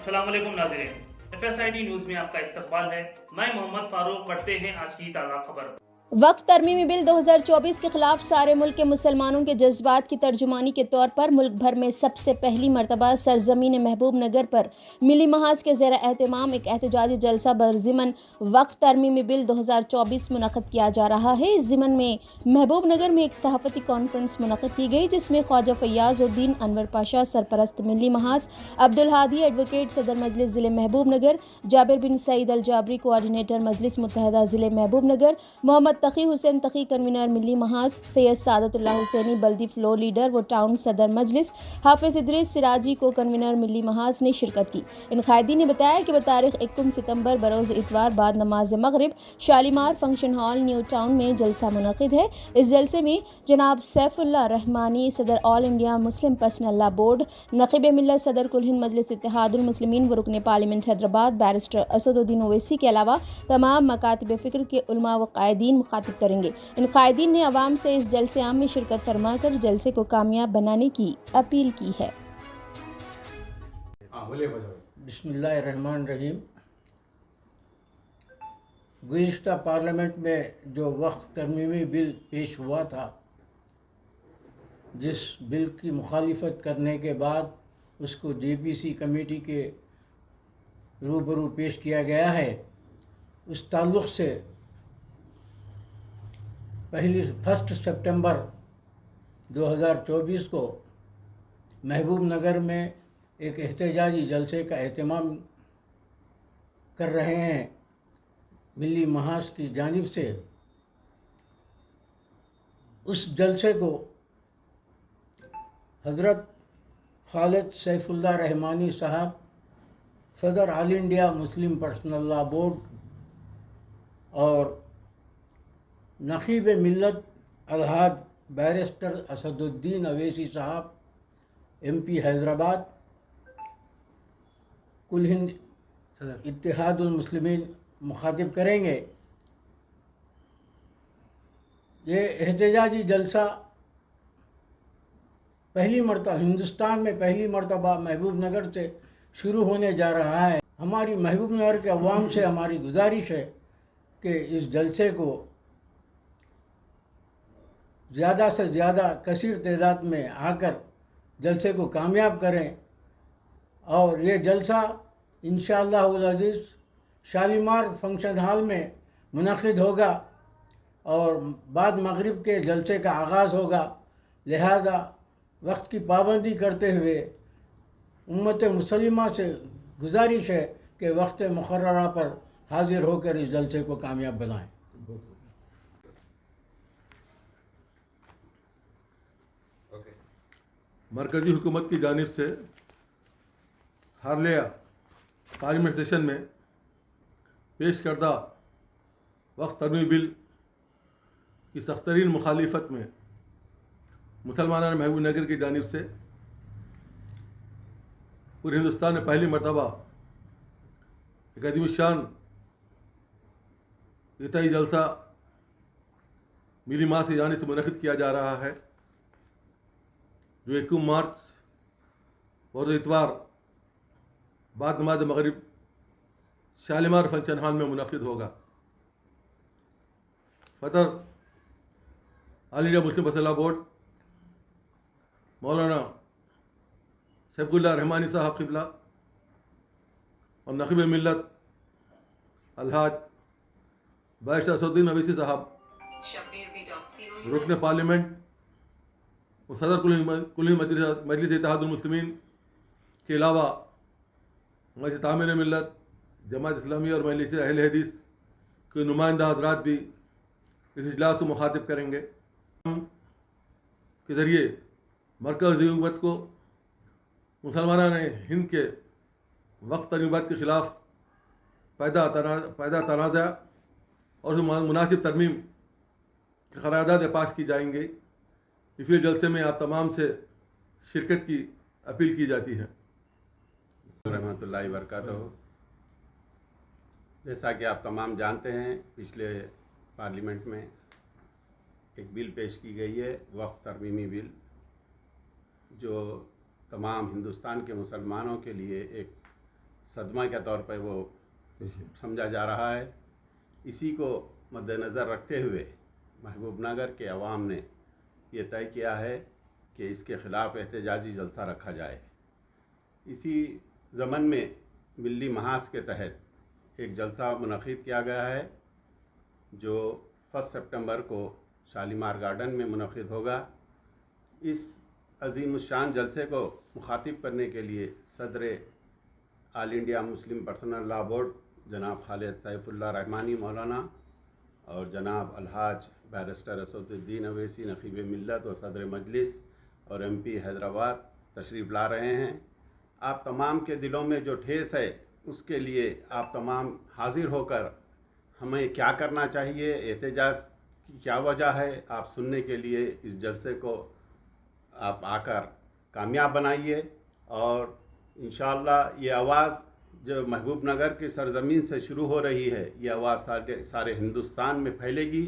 अस्सलाम वालेकुम नाज़रीन, FSID न्यूज़ में आपका इस्तकबाल है। मैं मोहम्मद फारूक। पढ़ते हैं आज की ताज़ा खबर। वक्फ तरमीमी बिल 2024 के खिलाफ सारे मुल्क के मुसलमानों के जज्बात की तर्जुमानी के तौर पर मुल्क भर में सबसे पहली मरतबा सरजमीन महबूब नगर पर मिली महाज के ज़ेर एहतमाम एक एहतजाजी जलसा बरज़िमन वक्फ तरमीमी बिल 2024 मुनक़्क़द किया जा रहा है। इस ज़िमन में महबूब नगर में एक सहाफ़ती कॉन्फ्रेंस मुनक़्क़द की गई, जिसमें ख्वाजा फ़याज़ुद्दीन अनवर पाशा सरपरस्त मिली महाज, अब्दुल हादी एडवोकेट सदर मजलिस ज़िले महबूब नगर, जाबिर बिन सईद अल जाबरी कोऑर्डिनेटर मजलिस मुत्तहदा ज़िले महबूब नगर, मोहम्मद तकी हुसैन तकी कन्वीनर मिली महाज, सैयद सादतुल्लाह हुसैनी बल्दी फ्लोर लीडर व टाउन सदर मजलिस, हाफिज इदरीस सिराजी को कन्वीनर मिली महाज ने शिरकत की। इन कायदीन ने बताया कि बतारीख 21 सितंबर बरोज़ इतवार बाद नमाज मगरिब Shalimar function hall new town में जलसा मुनक़्क़िद है। इस जलसे में जनाब सैफुल्लाह रहमानी सदर All India Muslim Personal Board, नक़ीब मिल्लत सदर कुल हिंद मजलिस इत्तेहादुल मुस्लिमीन व रुकन पार्लियामेंट हैदराबाद बैरिस्टर असदुद्दीन ओवैसी के अलावा तमाम मकातिब फ़िक्र के उलमा व कायदीन मुखातिब करेंगे। इन कायदीन ने अवाम से इस जलसे आम में शिरकत फरमाकर जलसे को कामयाब बनाने की अपील की है। बिस्मिल्लाहिर्रहमानिर्रहीम। गुज़िश्ता पार्लियामेंट में जो वक्फ तरमीमी बिल पेश हुआ था, जिस बिल की मुखालिफत करने के बाद उसको JPC कमेटी के रूबरू पेश किया गया है, उस ताल्लुक़ से 1 सितंबर 2024 को महबूब नगर में एक एहतजाजी जलसे का एहतमाम कर रहे हैं मिली महाज की जानिब से। उस जलसे को हज़रत खालिद सैफुल्लाह रहमानी साहब सदर All India Muslim personal law board और नक़ीब मिल्लत अलहाज बैरिस्टर असदुद्दीन अवैसी साहब MP हैदराबाद कुल हिंद इत्तेहादुल मुस्लिमीन मुखातिब करेंगे। ये एहतजाजी जलसा हिंदुस्तान में पहली मरतबा महबूब नगर से शुरू होने जा रहा है। हमारी महबूब नगर के अवाम से हमारी गुजारिश है कि इस जलसे को ज़्यादा से ज़्यादा कसीर तादाद में आकर जलसे को कामयाब करें और ये जलसा इंशाअल्लाहुल अज़ीज़ शालीमार फंक्शन हॉल में मुनक़्क़िद होगा और बाद मगरिब के जलसे का आगाज़ होगा। लिहाजा वक्त की पाबंदी करते हुए उम्मत मुसलिमा से गुजारिश है कि वक्त मुक़र्ररा पर हाज़िर होकर इस जलसे को कामयाब बनाएं। मरकज़ी हुकूमत की जानिब से हालिया पार्लियामेंट सेशन में पेश करदा वक्फ तरमीमी बिल की सख्तरीन मुखालिफत में मुसलमान महबूब नगर की जानिब से पूरे हिंदुस्तान में पहली मरतबा एक अज़ीम शान इताई जलसा मिली माह की जानिब से मुनक़्क़िद किया जा रहा है, जो 21 मार्च और इतवार बाद नमाज मगरिब शालीमार फंक्शन हॉल में मुनक़्क़िद होगा। सदर All India Muslim personal law board मौलाना सैफुल्लाह रहमानी साहब क़िबला और नक़ीब मिल्लत अलहाज बैरिस्टर असदुद्दीन अवैसी साहब रुकन पार्लियामेंट और सदर कुल मजलिस इत्तेहादुल मुस्लिमीन के अलावा मजलिस तामीर मिल्लत, जमात इस्लामी और मजलिस अहले हदीस के नुमाइंदा हज़रात भी इस इजलास को मुखातिब करेंगे। के ज़रिए मरकज़ी हुकूमत को मुसलमाना ने हिंद के वक्फ तरमीमात के ख़िलाफ़ पैदा तनाज़ा और मुनासिब तरमीम के क़रारदाद पास की जाएंगे। इसलिए जलसे में आप तमाम से शिरकत की अपील की जाती है। रहमतुल्लाहि व बरकातहू। जैसा कि आप तमाम जानते हैं, पिछले पार्लियामेंट में एक बिल पेश की गई है, वक्फ तरमीमी बिल, जो तमाम हिंदुस्तान के मुसलमानों के लिए एक सदमा के तौर पर वो समझा जा रहा है। इसी को मद्देनज़र रखते हुए महबूबनगर के अवाम ने ये तय किया है कि इसके ख़िलाफ़ एहतजाजी जलसा रखा जाए। इसी ज़मन में मिली महाज के तहत एक जलसा मुनक़िद किया गया है जो 1 सितंबर को शालीमार गार्डन में मुनक़िद होगा। इस अज़ीमुश्शान जलसे को मुखातिब करने के लिए सदर All India Muslim personal law board जनाब खालिद सैफुल्लाह रहमानी मौलाना और जनाब अलहाज बैरिस्टर असदुद्दीन अवैसी नक़ीब मिल्लत व सदर मजलिस और MP हैदराबाद तशरीफ़ ला रहे हैं। आप तमाम के दिलों में जो ठेस है उसके लिए आप तमाम हाजिर होकर हमें क्या करना चाहिए, एहतजाज की क्या वजह है, आप सुनने के लिए इस जलसे को आप आकर कामयाब बनाइए और इंशाअल्लाह ये आवाज़ जो महबूबनगर की सरज़मीन से शुरू हो रही है, ये आवाज़ सारे हिंदुस्तान में फैलेगी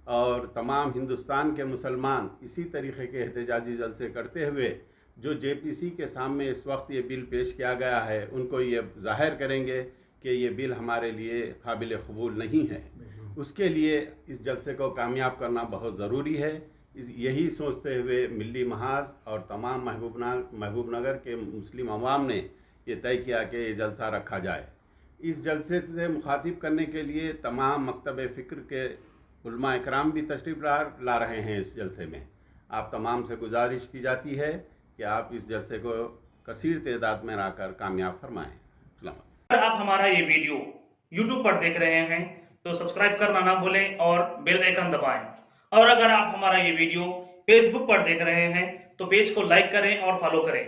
और तमाम हिंदुस्तान के मुसलमान इसी तरीक़े के एहतजाजी जलसे करते हुए जो JPC के सामने इस वक्त ये बिल पेश किया गया है उनको ये ज़ाहिर करेंगे कि ये बिल हमारे लिए काबिल कबूल नहीं है। उसके लिए इस जलसे को कामयाब करना बहुत ज़रूरी है। यही सोचते हुए मिली महाज और तमाम महबूबनगर के मुस्लिम अवाम ने ये तय किया कि ये जलसा रखा जाए। इस जलसे से मुखातिब करने के लिए तमाम मकतब फ़िक्र के उलमा इकराम भी तशरीफ़ ला रहे हैं। इस जलसे में आप तमाम से गुजारिश की जाती है कि आप इस जलसे को कसीर तादाद में लाकर कामयाब फरमाएँ। अगर आप हमारा ये वीडियो YouTube पर देख रहे हैं तो सब्सक्राइब करना ना भूलें और बेल आइकन दबाएं। और अगर आप हमारा ये वीडियो Facebook पर देख रहे हैं तो पेज को लाइक करें और फॉलो करें।